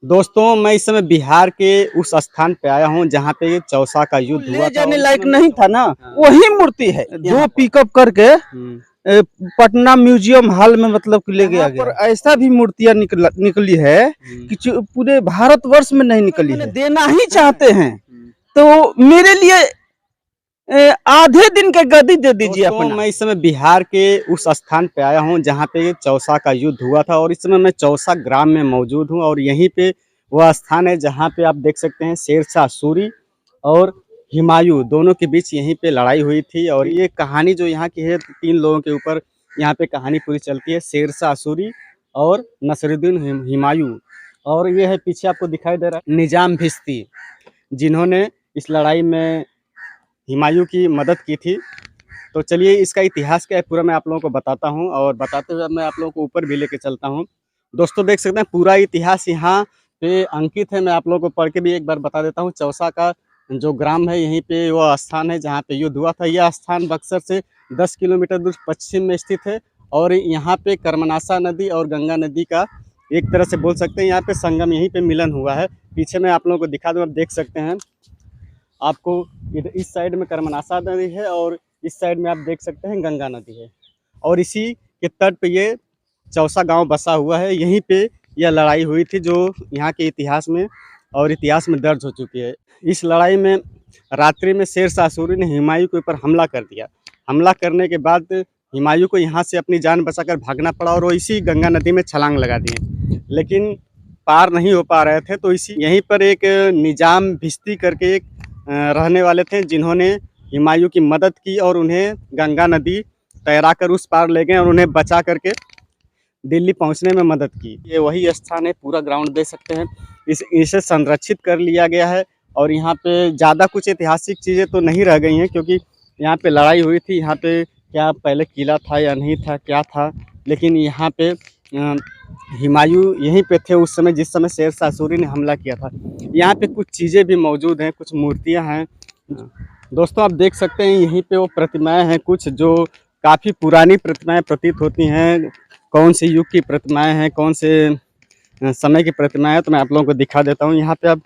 दोस्तों, मैं इस समय बिहार के उस स्थान पे आया हूँ जहाँ पे चौसा का युद्ध हुआ था। जाने लायक नहीं था ना, हाँ। वही मूर्ति है। दो पिकअप करके पटना म्यूजियम हॉल में मतलब कि ले गया गया। पर ऐसा भी मूर्तियां निकली है कि जो पूरे भारतवर्ष में नहीं निकली है। देना ही चाहते हैं तो मेरे लिए आधे दिन के गद्दी दे दीजिए अपना। मैं इस समय बिहार के उस स्थान पे आया हूँ जहाँ पे चौसा का युद्ध हुआ था और इस समय मैं चौसा ग्राम में मौजूद हूँ और यहीं पे वह स्थान है जहाँ पे आप देख सकते हैं शेरशाह सूरी और हुमायूं दोनों के बीच यहीं पे लड़ाई हुई थी। और ये कहानी जो यहाँ की है, तीन लोगों के ऊपर यहाँ पे कहानी पूरी चलती है, शेरशाह सूरी और नसरुद्दीन हुमायूं। और ये है पीछे आपको दिखाई दे रहा है निजाम भिश्ती, जिन्होंने इस लड़ाई में हुमायूं की मदद की थी। तो चलिए इसका इतिहास क्या है पूरा मैं आप लोगों को बताता हूँ और बताते हुए मैं आप लोगों को ऊपर भी लेके चलता हूँ। दोस्तों देख सकते हैं पूरा इतिहास यहाँ पे अंकित है। मैं आप लोगों को पढ़ के भी एक बार बता देता हूँ। चौसा का जो ग्राम है यहीं पे वो स्थान है जहाँ पे युद्ध हुआ था। यह स्थान बक्सर से 10 किलोमीटर दूर पश्चिम में स्थित है और यहाँ पे कर्मनाशा नदी और गंगा नदी का एक तरह से बोल सकते हैं यहाँ पे संगम, यहीं पे मिलन हुआ है। पीछे मैं आप लोगों को दिखा दूँ, आप देख सकते हैं। आपको इधर इस साइड में कर्मनाशा नदी है और इस साइड में आप देख सकते हैं गंगा नदी है और इसी के तट पे ये चौसा गांव बसा हुआ है। यहीं पे यह लड़ाई हुई थी जो यहाँ के इतिहास में और इतिहास में दर्ज हो चुकी है। इस लड़ाई में रात्रि में शेरशाह सूरी ने हुमायूं के ऊपर हमला कर दिया। हमला करने के बाद हुमायूं को यहाँ से अपनी जान बचाकर भागना पड़ा और वो इसी गंगा नदी में छलांग लगा दिए, लेकिन पार नहीं हो पा रहे थे। तो इसी यहीं पर एक निजाम भिश्ती करके एक रहने वाले थे जिन्होंने हुमायूं की मदद की और उन्हें गंगा नदी तैरा कर उस पार ले गए और उन्हें बचा करके दिल्ली पहुंचने में मदद की। ये वही स्थान है, पूरा ग्राउंड देख सकते हैं। इसे संरक्षित कर लिया गया है और यहाँ पे ज़्यादा कुछ ऐतिहासिक चीज़ें तो नहीं रह गई हैं क्योंकि यहाँ पे लड़ाई हुई थी। यहाँ पे क्या पहले किला था या नहीं था, क्या था, लेकिन यहाँ पे हुमायूं यहीं पे थे उस समय जिस समय शेरशाह सूरी ने हमला किया था। यहाँ पे कुछ चीज़ें भी मौजूद हैं, कुछ मूर्तियाँ हैं। दोस्तों आप देख सकते हैं यहीं पे वो प्रतिमाएं हैं कुछ जो काफ़ी पुरानी प्रतिमाएं प्रतीत होती हैं। कौन से युग की प्रतिमाएं हैं, कौन से समय की प्रतिमाएं हैं, तो मैं आप लोगों को दिखा देता हूँ। यहाँ पे आप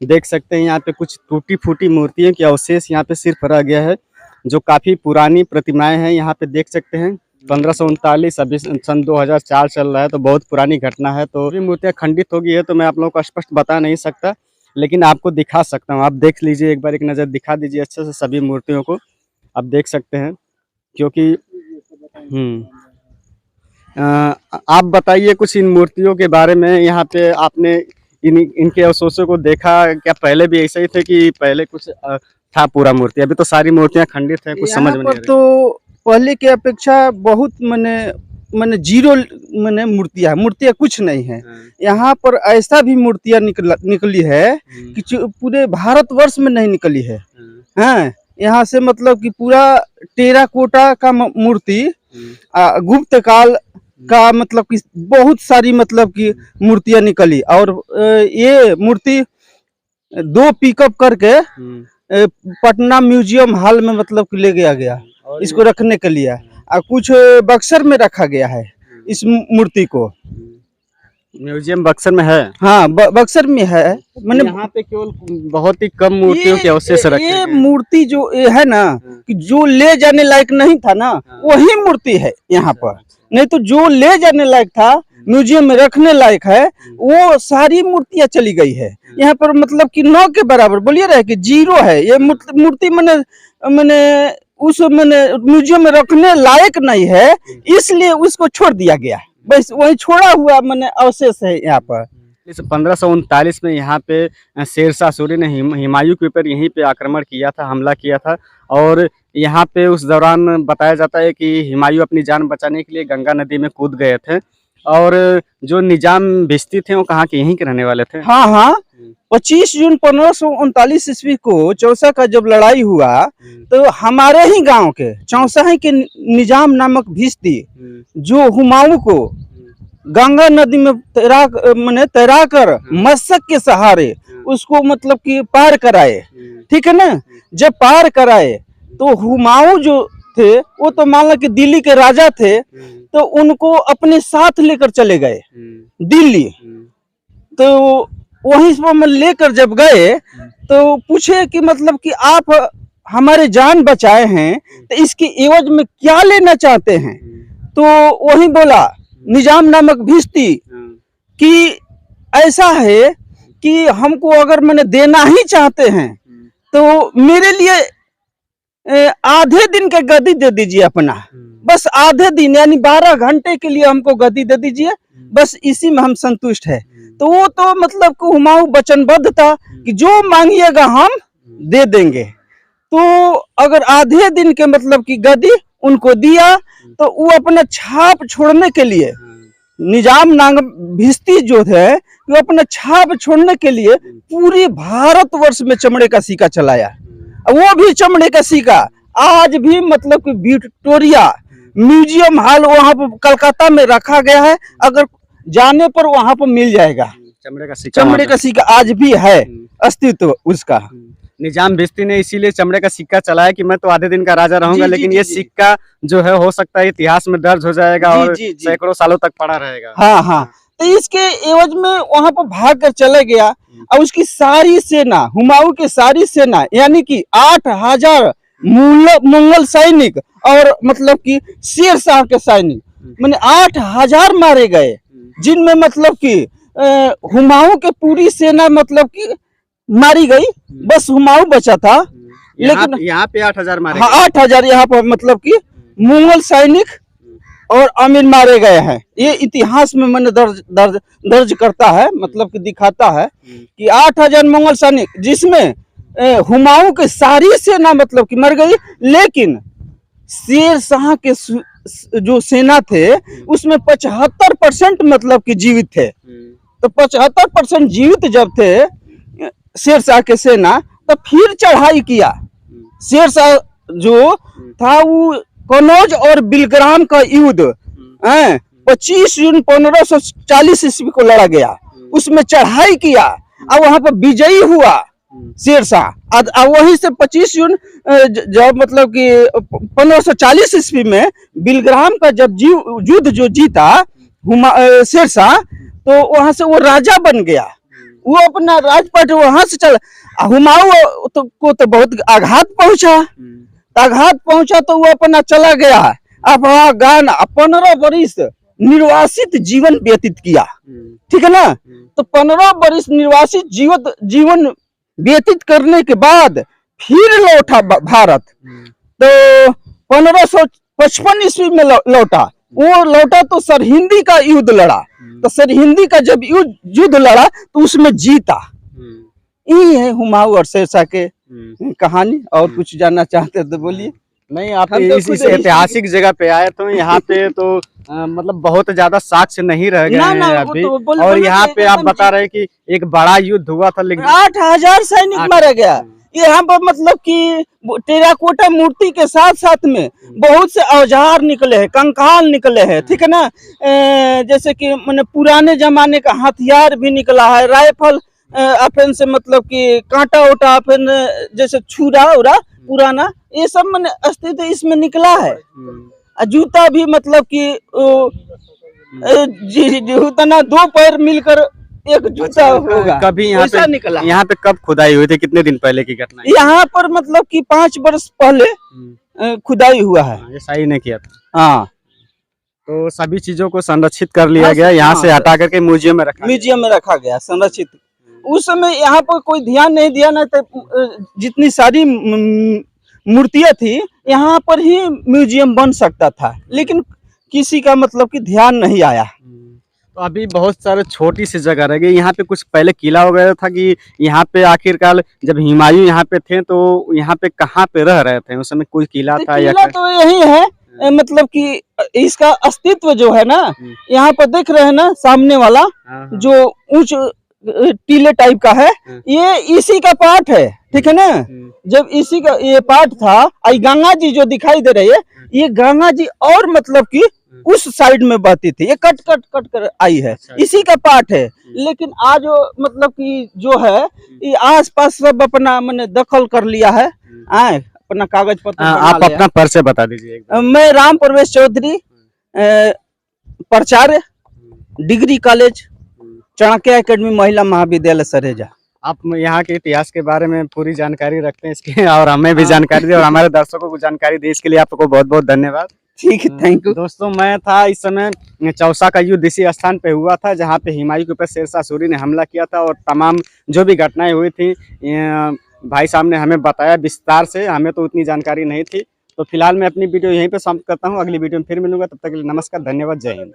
देख सकते हैं यहाँ पे कुछ टूटी फूटी मूर्तियों के अवशेष यहाँ पे सिर्फ रह गया है जो काफ़ी पुरानी प्रतिमाएं हैं। यहाँ पे देख सकते हैं 1539, अभी सन 2004 चल रहा है, तो बहुत पुरानी घटना है। तो भी मूर्तियाँ खंडित हो गई है तो मैं आप लोगों को स्पष्ट बता नहीं सकता, लेकिन आपको दिखा सकता हूँ। आप देख लीजिए, एक बार एक नज़र दिखा दीजिए अच्छे से सभी मूर्तियों को, आप देख सकते हैं। क्योंकि आप बताइए कुछ इन मूर्तियों के बारे में। यहाँ पे आपने इनके अवशेषों को देखा क्या? पहले भी ऐसे ही थे कि पहले कुछ था पूरा मूर्ति? अभी तो सारी मूर्तियाँ खंडित हैं, कुछ समझ में नहीं आ रही। तो पहले की अपेक्षा बहुत मने जीरो मूर्तियां कुछ नहीं है। यहाँ पर ऐसा भी मूर्तियां निकली है कि जो पूरे भारतवर्ष में नहीं निकली है। हाँ, यहाँ से मतलब कि पूरा टेराकोटा का मूर्ति गुप्त काल का मतलब कि बहुत सारी मतलब कि मूर्तियां निकली और ये मूर्ति 2 पिकअप करके पटना म्यूजियम हॉल में मतलब कि ले गया गया इसको रखने के लिए। और कुछ बक्सर में रखा गया है इस मूर्ति को। म्यूजियम बक्सर में है? हाँ, बक्सर में है। मैंने यहाँ पे केवल बहुत ही कम मूर्तियों के अवशेष रखे हैं। ये मूर्ति जो है ना कि जो ले जाने लायक नहीं था ना, वही मूर्ति है यहाँ पर। नहीं तो जो ले जाने लायक था, म्यूजियम में रखने लायक है, वो सारी मूर्तियां चली गई है। यहाँ पर मतलब कि 9 के बराबर बोलिए रहे कि 0 है। ये मूर्ति मैंने उस म्यूजियम में रखने लायक नहीं है, इसलिए उसको छोड़ दिया गया। बस वही छोड़ा हुआ अवशेष है यहाँ पर। 1539 में यहाँ पे शेरशाह सूरी ने हुमायूं के ऊपर यहीं पे आक्रमण किया था, हमला किया था। और यहाँ पे उस दौरान बताया जाता है कि हुमायूं अपनी जान बचाने के लिए गंगा नदी में कूद गए थे। और जो निजाम भिश्ती थे वो कहाँ के? यहीं के रहने वाले थे। हाँ, 25 जून 1539 ईस्वी को चौसा का जब लड़ाई हुआ तो हमारे ही गांव के चौसा के निजाम नामक भिश्ती जो हुमायूं को गंगा नदी में तैरा कर मशक के सहारे उसको मतलब कि पार कराए। ठीक है ना? जब पार कराए तो हुमायूं जो थे वो तो मान लो कि दिल्ली के राजा थे, तो उनको अपने साथ लेकर चले गए दिल्ली। तो वहीं से हम लेकर जब गए तो पूछे कि मतलब कि आप हमारे जान बचाए हैं तो इसकी एवज में क्या लेना चाहते हैं। तो वही बोला निजाम नामक भिश्ती कि ऐसा है कि हमको अगर मैंने देना ही चाहते हैं तो मेरे लिए आधे दिन के गद्दी दे दीजिए अपना, बस आधे दिन यानी 12 घंटे के लिए हमको गद्दी दे दीजिए, बस इसी में हम संतुष्ट है। तो वो तो मतलब कि हुमायूं वचनबद्ध था कि जो मांगिएगा हम दे देंगे। तो अगर आधे दिन के मतलब की गद्दी उनको दिया तो वो अपना छाप छोड़ने के लिए निजाम नामक भिश्ती जो है वो अपना छाप छोड़ने के लिए पूरे भारतवर्ष में चमड़े का सिक्का चलाया। वो भी चमड़े का सिक्का आज भी मतलब कि विक्टोरिया म्यूजियम हॉल वहां पर कलकत्ता में रखा गया है, अगर जाने पर वहां पर मिल जाएगा। चमड़े का सिक्का आज भी है अस्तित्व उसका। निजाम भिश्ती ने इसीलिए चमड़े का सिक्का चलाया कि मैं तो आधे दिन का राजा रहूंगा, लेकिन ये सिक्का जो है हो सकता है इतिहास में दर्ज हो जाएगा और सैकड़ों सालों तक पड़ा रहेगा। हाँ हाँ, तो इसके एवज में वहां पर भाग कर चले गया और उसकी सारी सेना, हुमायूं की सारी सेना यानी कि 8000 मुगल सैनिक और मतलब कि शेर शाह के सैनिक मैंने 8000 मारे गए, जिनमें मतलब कि हुमायूं के पूरी सेना मतलब कि मारी गई, बस हुमायूं बचा था। लेकिन यहाँ पे 8000 मारे, हाँ 8000 यहाँ पर मतलब कि मुगल सैनिक और अमीर मारे गए हैं। ये इतिहास में मैंने दर्ज करता है, मतलब कि दिखाता है कि 8000 मुगल सैनिक, जिसमें हुमायूं की सारी सेना मतलब कि मर गई, लेकिन शेर शाह के जो सेना थे उसमें 75% मतलब कि जीवित थे। तो 75% जीवित जब थे शेर शाह के सेना, तो फिर चढ़ाई किया। शेर शाह जो था वो कनौज और बिलग्राम का युद्ध 25 जून 1540 ईस्वी को लड़ा गया, उसमें चढ़ाई किया और वहां पर विजयी हुआ शेर शाह। वहीं से 25 जून जब मतलब कि 1540 ईस्वी में बिलग्राम का जब युद्ध जो जीता शेर शाह, तो वहां से वो राजा बन गया, वो अपना राजपाट वहां से चला। हुमायूं को तो बहुत आघात पहुंचा, तो वो अपना चला गया। अब गाना 15 वर्ष निर्वासित जीवन व्यतीत किया, ठीक है ना। तो 15 वर्ष निर्वासित जीवन व्यतीत करने के बाद फिर लौटा भारत। तो 1555 ईस्वी में लौटा। वो लौटा तो सरहिंदी का युद्ध लड़ा, तो सरहिंदी का जब युद्ध लड़ा तो उसमें जीता। यही है हुमायूं और शेर शाह के कहानी। और कुछ जानना चाहते तो बोलिए। नहीं, आप इस ऐतिहासिक जगह पे आए तो यहाँ पे तो मतलब बहुत ज्यादा साक्ष्य नहीं रह गए हैं अभी। और यहाँ पे आप बता रहे कि एक बड़ा युद्ध हुआ था, लेकिन 8000 सैनिक मारा गया। यहाँ पर मतलब कि टेराकोटा मूर्ति के साथ साथ में बहुत से औजार निकले हैं, कंकाल निकले हैं, ठीक है ना। जैसे कि मैंने पुराने जमाने का हथियार भी निकला है, राइफल अपन से मतलब कि कांटा उटा अपन जैसे छुरा उरा पुराना, ये सब मैंने अस्तित्व इसमें निकला है। जूता भी मतलब कि उतना 2 पैर मिलकर एक जूता होगा। कभी यहाँ पे कब खुदाई हुई थी, कितने दिन पहले की घटना है? यहाँ पर मतलब कि 5 वर्ष पहले खुदाई हुआ है। ऐसा ही नहीं किया था। हाँ, तो सभी चीजों को संरक्षित कर लिया गया, यहाँ से हटा करके म्यूजियम में रखा गया संरक्षित। उस समय यहाँ पर कोई ध्यान नहीं दिया, ना तो जितनी सारी मूर्तियां थी यहाँ पर ही म्यूजियम बन सकता था, लेकिन किसी का मतलब कि ध्यान नहीं आया। तो अभी बहुत सारे छोटी सी जगह रह गई। यहाँ पे कुछ पहले किला वगैरह था कि यहाँ पे आखिरकार जब हुमायूं यहाँ पे थे तो यहाँ पे कहाँ पे रह रहे थे? उस समय कोई किला था? किला तो यही है, मतलब कि इसका अस्तित्व जो है ना, यहाँ पर देख रहे हैं ना सामने वाला जो ऊंच टीले टाइप का है, ये इसी का पार्ट है, ठीक है ना। जब इसी का ये पार्ट था, गंगा जी जो दिखाई दे रही है, ये गंगा जी और मतलब कि उस साइड में बहती थी, ये कट कर आई है, इसी का पार्ट है। लेकिन आज मतलब कि जो है ये आसपास सब अपना मैंने दखल कर लिया है, अपना कागज पत्र। आप अपना परिचय बता दीजिए। मैं राम प्रवेश चौधरी, प्राचार्य, डिग्री कॉलेज चाणक्य एकेडमी महिला महाविद्यालय सरेजा। आप यहाँ के इतिहास के बारे में पूरी जानकारी रखते हैं इसके और हमें भी जानकारी दी और हमारे दर्शकों को जानकारी दी, इसके लिए आपको बहुत बहुत धन्यवाद। ठीक है, थैंक यू। दोस्तों मैं था इस समय चौसा का युद्ध इसी स्थान पे हुआ था जहाँ पे हुमायूं के ऊपर शेरशाह सूरी ने हमला किया था और तमाम जो भी घटनाएं हुई थी भाई साहब ने हमें बताया विस्तार से, हमें तो उतनी जानकारी नहीं थी। तो फिलहाल मैं अपनी वीडियो यहीं पे समाप्त करता हूँ, अगली वीडियो में फिर मिलूंगा, तब तक के लिए नमस्कार, धन्यवाद, जय हिंद।